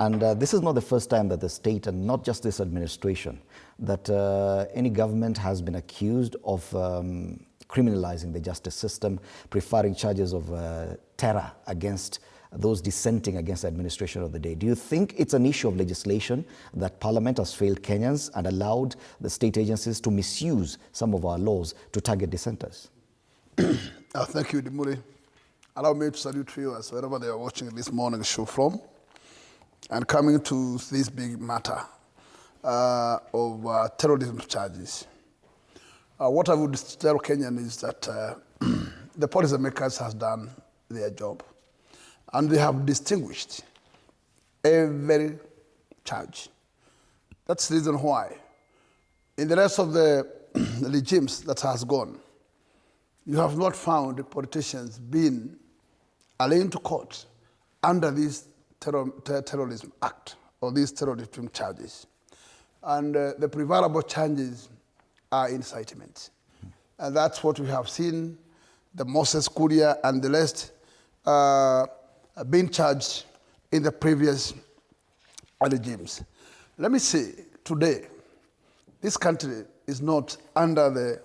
And this is not the first time that the state, and not just this administration, that any government has been accused of criminalizing the justice system, preferring charges of terror against those dissenting against the administration of the day. Do you think it's an issue of legislation that Parliament has failed Kenyans and allowed the state agencies to misuse some of our laws to target dissenters? Thank you, Dimuri. Allow me to salute viewers wherever they are watching this morning's show from. And coming to this big matter of terrorism charges. What I would tell Kenyan is that the policymakers has done their job. And they have distinguished every charge. That's the reason why in the rest of the regimes that has gone, you have not found politicians being aligned to court under this terrorism act or these terrorism charges. And the prevalent charges are incitement. And that's what we have seen, the Moses Kuria and the rest being charged in the previous regimes. Let me say, today, this country is not under the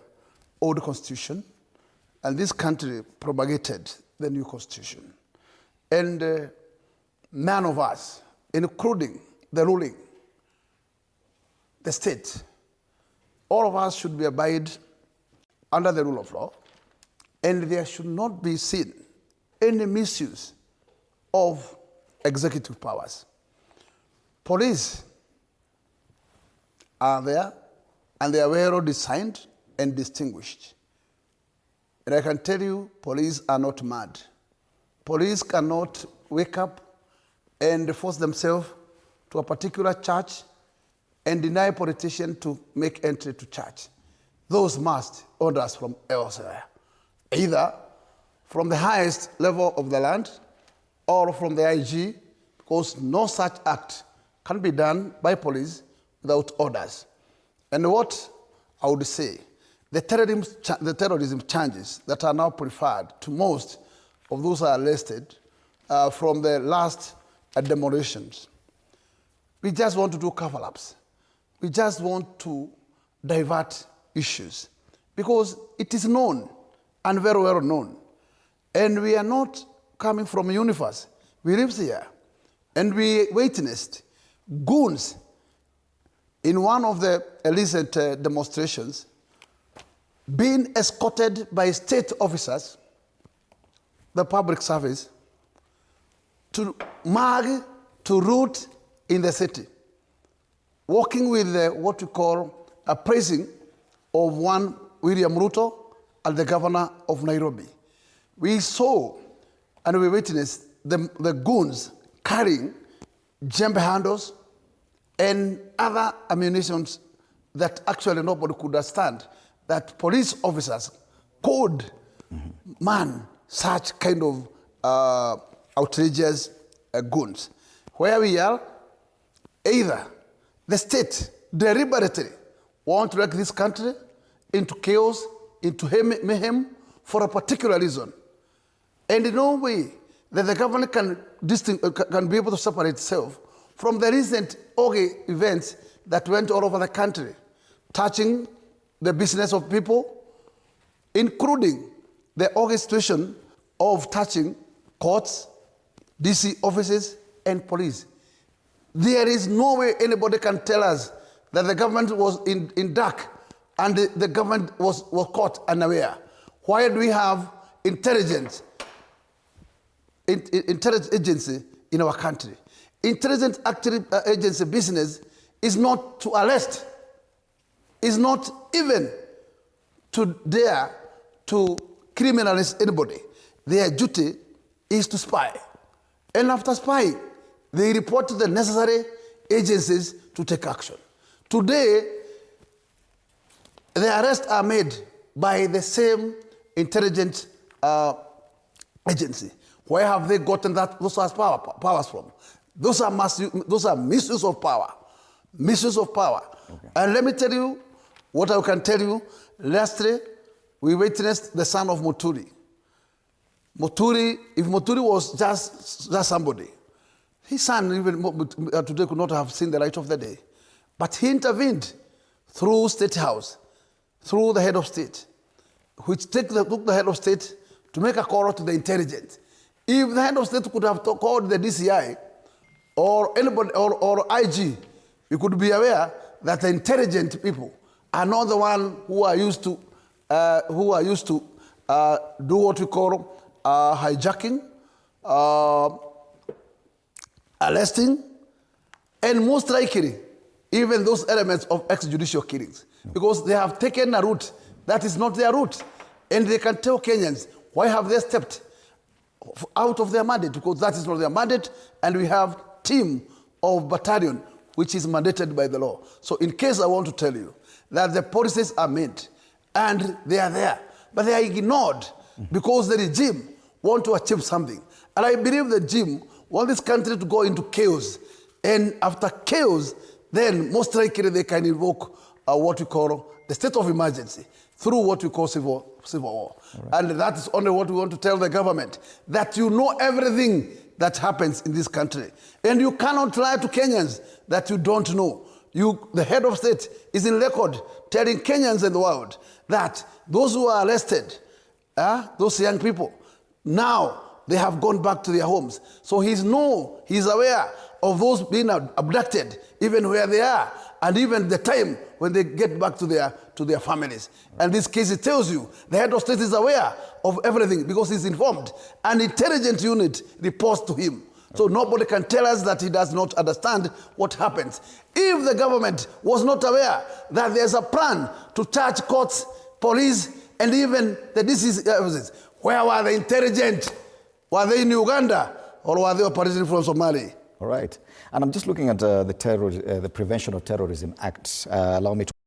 old constitution, and this country propagated the new constitution. And none of us, including the ruling, the state, all of us should be abide under the rule of law, and there should not be seen any misuse of executive powers. Police are there, and they are well designed and distinguished. And I can tell you, police are not mad. Police cannot wake up and force themselves to a particular church and deny politicians to make entry to church. Those must orders from elsewhere, either from the highest level of the land or from the IG, because no such act can be done by police without orders. And what I would say, the terrorism charges that are now preferred to most of those who are arrested from the last demolitions. We just want to do cover-ups. We just want to divert issues because it is known and very well known. And we are not coming from a universe. We live here. And we witnessed goons in one of the recent demonstrations being escorted by state officers, the public service, to mug, to root in the city, working with what we call a praising of one William Ruto and the governor of Nairobi. We saw and we witnessed the goons carrying jembe handles and other ammunitions that actually nobody could understand that police officers could man such kind of outrageous goons. Where we are, either the state deliberately want to wreck this country into chaos, into mayhem for a particular reason. And in no way that the government can be able to separate itself from the recent events that went all over the country, touching the business of people, including the situation of touching courts, DC offices, and police. There is no way anybody can tell us that the government was in dark and the government was caught unaware. Why do we have intelligence agency in our country? Intelligence agency business is not to arrest, is not even to dare to criminalize anybody. Their duty is to spy. And after spying, they report to the necessary agencies to take action. Today, the arrests are made by the same intelligence agency. Where have they gotten those powers from? Those are misuse of power. Misuse of power. Okay. And let me tell you what I can tell you. Lastly, we witnessed the son of Muturi. If Muturi was just somebody, His son even today could not have seen the light of the day. But he intervened through State House, through the head of state, which took the head of state to make a call to the intelligence. If the head of state could have called the DCI or anybody or IG, you could be aware that the intelligent people are not the one who are used to do what we call hijacking, arresting, and most likely even those elements of extrajudicial killings, because they have taken a route that is not their route, and they can tell Kenyans why have they stepped out of their mandate, because that is not their mandate, and we have team of battalion which is mandated by the law. So in case I want to tell you that the policies are made and they are there, but they are ignored because the regime want to achieve something. And I believe the regime want this country to go into chaos. And after chaos, then most likely they can invoke what we call the state of emergency through what we call civil war. Right. And that is only what we want to tell the government, that you know everything that happens in this country. And you cannot lie to Kenyans that you don't know. The head of state is in record telling Kenyans and the world that those who are arrested, those young people, now they have gone back to their homes. So he's aware of those being abducted, even where they are, and even the time when they get back to their families. And this case, it tells you the head of state is aware of everything because he's informed. An intelligence unit reports to him. So nobody can tell us that he does not understand what happens. If the government was not aware that there's a plan to charge courts, police, and even the DCs, where were the intelligent? Were they in Uganda or were they operating from Somalia? All right. And I'm just looking at the Prevention of Terrorism Act. Allow me to